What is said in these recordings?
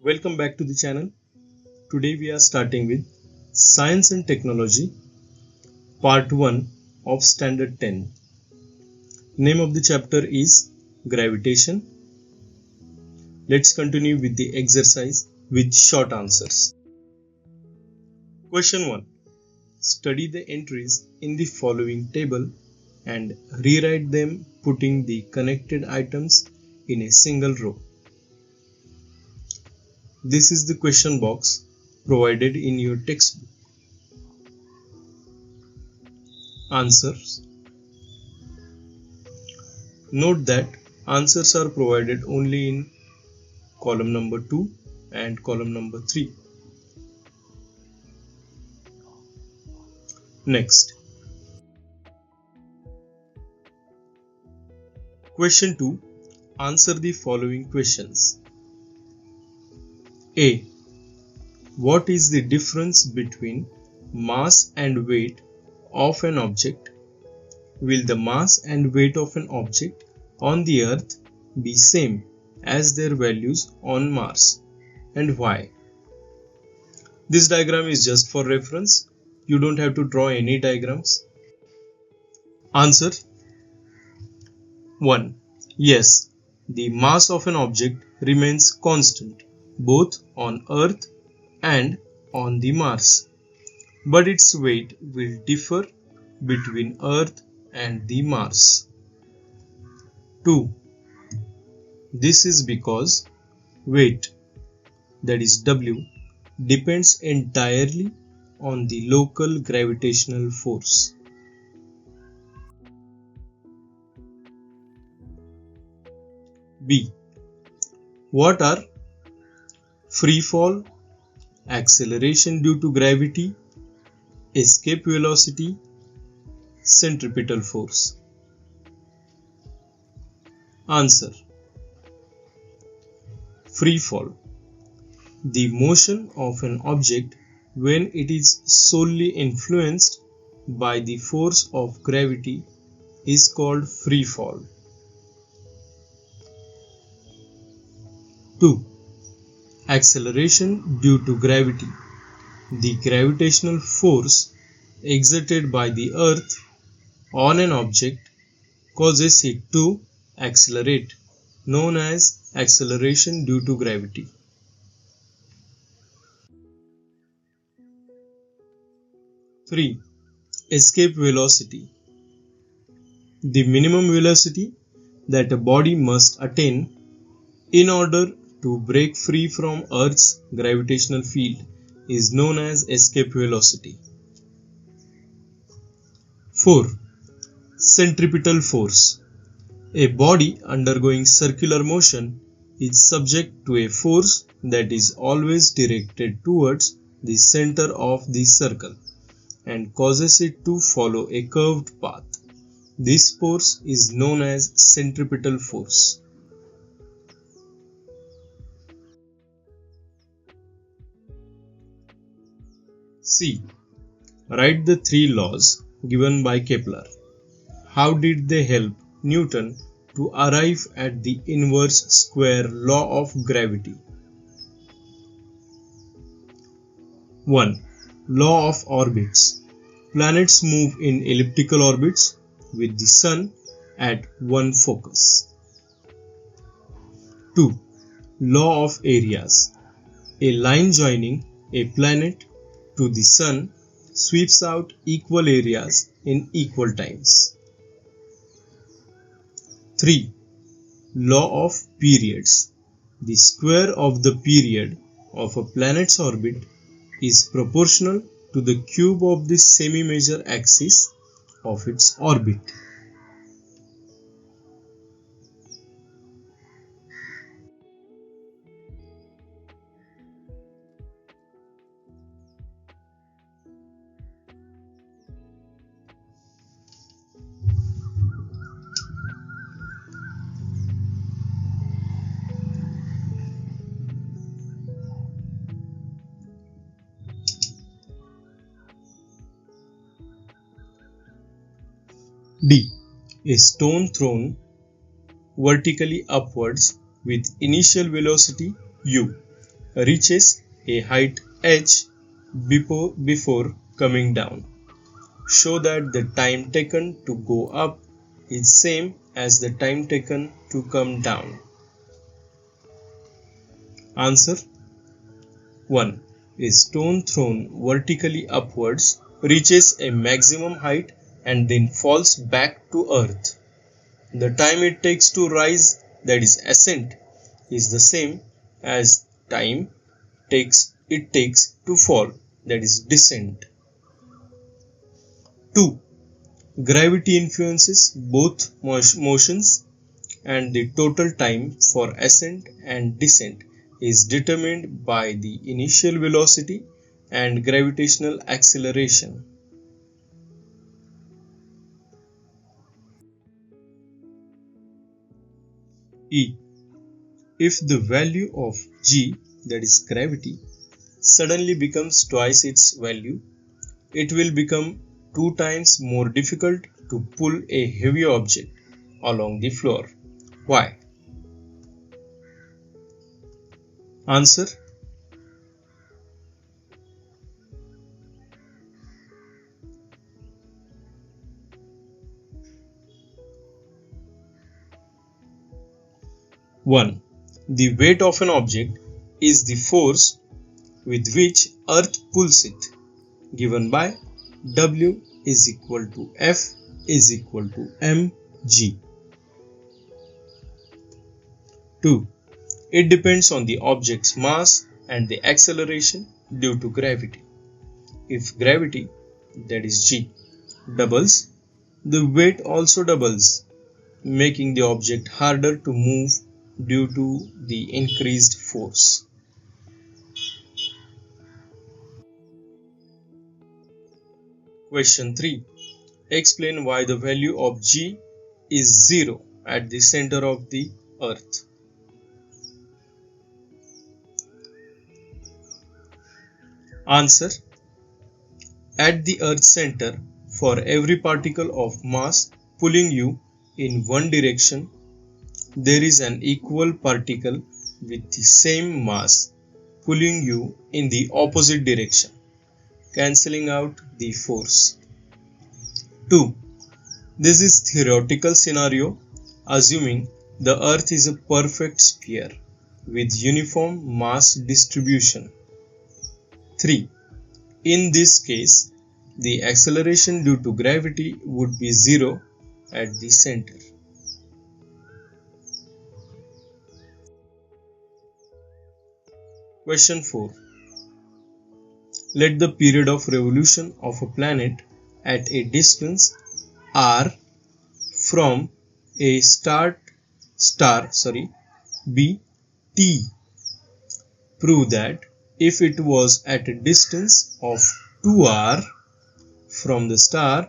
Welcome back to the channel. Today we are starting with Science and Technology Part 1 of Standard 10. Name of the chapter is Gravitation. Let's continue with the exercise with short answers. Question 1. Study the entries in the following table and rewrite them putting the connected items in a single row. This is the question box provided in your textbook. Answers. Note that answers are provided only in column number 2 and column number 3. Next. Question 2. Answer the following questions. A. What is the difference between mass and weight of an object? Will the mass and weight of an object on the Earth be same as their values on Mars, and why? This diagram is just for reference. You don't have to draw any diagrams. Answer 1. Yes, the mass of an object remains constant both on Earth and on the Mars, but its weight will differ between Earth and the Mars. 2. This is because weight, that is W, depends entirely on the local gravitational force. B. What are free fall, acceleration due to gravity, escape velocity, centripetal force? Answer. Free fall. The motion of an object when it is solely influenced by the force of gravity is called free fall. 2. Acceleration due to gravity. The gravitational force exerted by the Earth on an object causes it to accelerate, known as acceleration due to gravity. 3. Escape velocity. The minimum velocity that a body must attain in order to break free from Earth's gravitational field is known as escape velocity. 4. Centripetal force. A body undergoing circular motion is subject to a force that is always directed towards the center of the circle and causes it to follow a curved path. This force is known as centripetal force. C. Write the 3 laws given by Kepler. How did they help Newton to arrive at the inverse square law of gravity? 1. Law of orbits. Planets move in elliptical orbits with the Sun at one focus. 2. Law of areas. A line joining a planet to the Sun sweeps out equal areas in equal times. 3. Law of periods. The square of the period of a planet's orbit is proportional to the cube of the semi-major axis of its orbit. D. A stone thrown vertically upwards with initial velocity u reaches a height h before coming down. Show that the time taken to go up is same as the time taken to come down. Answer 1. A stone thrown vertically upwards reaches a maximum height and then falls back to earth. The time it takes to rise, that is ascent, is the same as time it takes to fall, that is descent. 2. Gravity influences both motions, and the total time for ascent and descent is determined by the initial velocity and gravitational acceleration. E. If the value of g, that is gravity, suddenly becomes twice its value, it will become 2 times more difficult to pull a heavy object along the floor. Why? Answer 1. The weight of an object is the force with which Earth pulls it, given by W is equal to F is equal to mg. 2. It depends on the object's mass and the acceleration due to gravity. If gravity, that is g, doubles, the weight also doubles, making the object harder to move due to the increased force. Question 3. Explain why the value of g is 0 at the center of the Earth. Answer. At the Earth's center, for every particle of mass pulling you in one direction, there is an equal particle with the same mass pulling you in the opposite direction, cancelling out the force. 2. This is theoretical scenario assuming the Earth is a perfect sphere with uniform mass distribution. 3. In this case, the acceleration due to gravity would be 0 at the center. Question 4. Let the period of revolution of a planet at a distance r from a star be t. Prove that if it was at a distance of 2r from the star,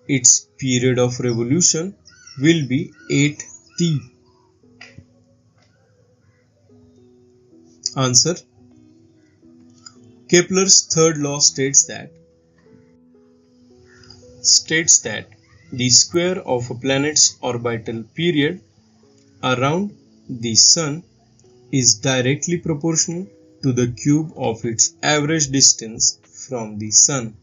its period of revolution will be 8t. Answer. Kepler's third law states that the square of a planet's orbital period around the Sun is directly proportional to the cube of its average distance from the Sun.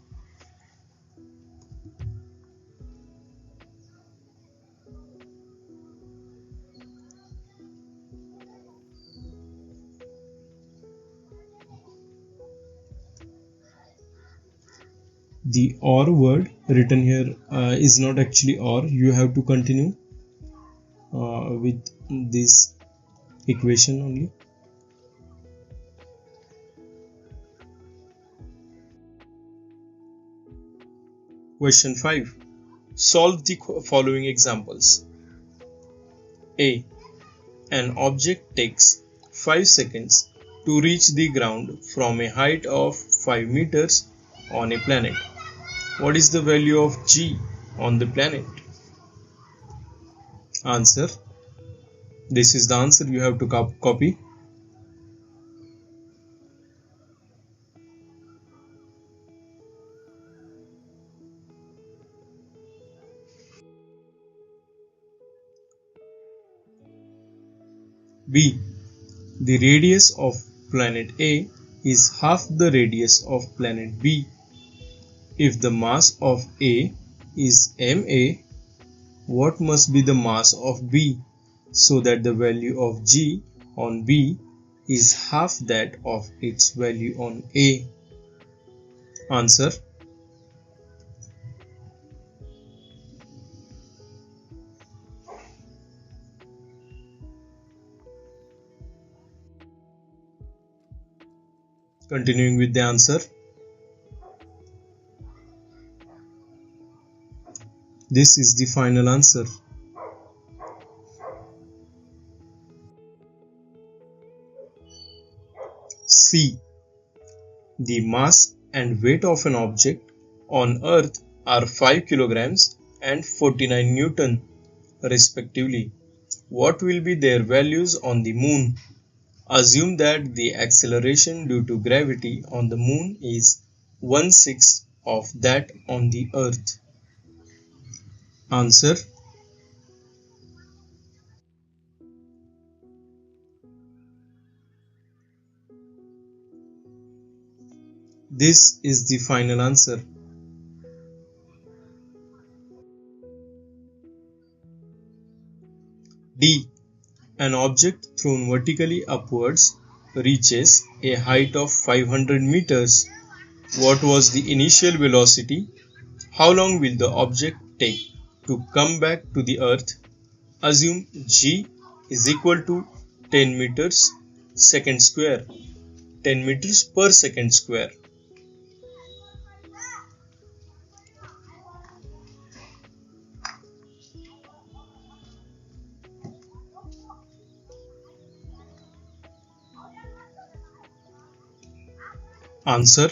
The or word written here is not actually or. You have to continue with this equation only. Question 5. Solve the following examples. A. An object takes 5 seconds to reach the ground from a height of 5 meters on a planet. What is the value of g on the planet? Answer. This is the answer you have to copy. B. The radius of planet A is half the radius of planet B. If the mass of A is ma, what must be the mass of B so that the value of G on B is half that of its value on A? Answer. Continuing with the answer. This is the final answer. C. The mass and weight of an object on Earth are 5 kilograms and 49 Newton, respectively. What will be their values on the Moon? Assume that the acceleration due to gravity on the Moon is 1/6 of that on the Earth. Answer. This is the final answer. D. An object thrown vertically upwards reaches a height of 500 meters. What was the initial velocity? How long will the object take to come back to the Earth? Assume g is equal to 10 meters second square, 10 meters per second square. Answer.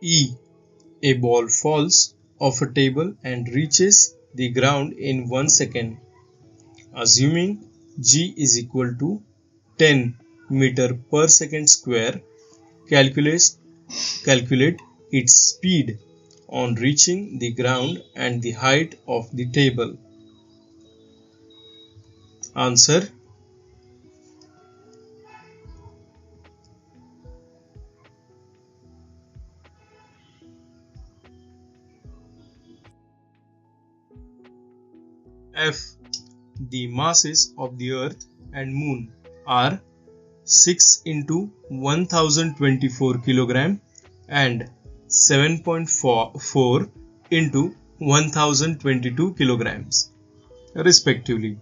E. A ball falls off a table and reaches the ground in 1 second. Assuming g is equal to 10 meter per second square, calculate its speed on reaching the ground and the height of the table. Answer. F. The masses of the Earth and Moon are 6 into 1024 kg and 7.4 into 1022 kilograms, respectively.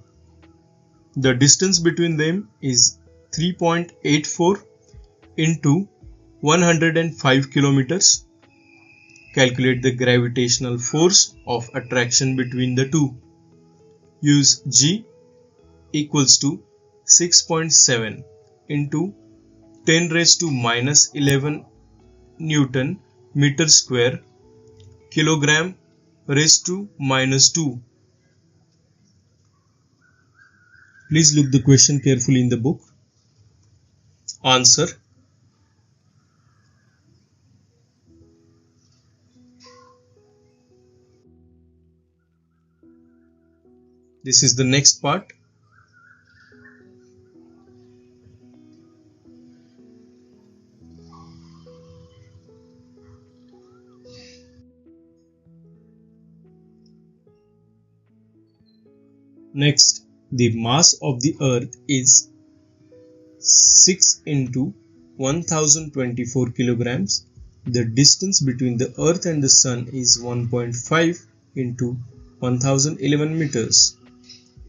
The distance between them is 3.84 into 105 kilometers. Calculate the gravitational force of attraction between the two. Use G equals to 6.7 into 10 raised to minus 11 Newton meter square kilogram raised to minus 2. Please look the question carefully in the book. Answer. This is the next part. Next, the mass of the Earth is 6 into 1024 kilograms. The distance between the Earth and the Sun is 1.5 into 1011 meters.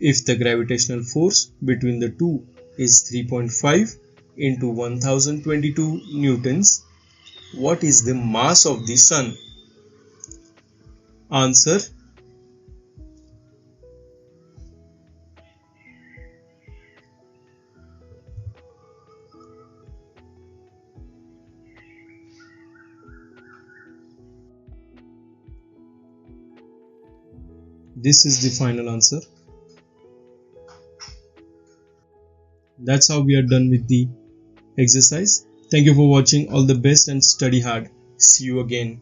If the gravitational force between the two is 3.5 into 1022 newtons, what is the mass of the Sun? Answer. This is the final answer. That's how we are done with the exercise. Thank you for watching. All the best and study hard. See you again.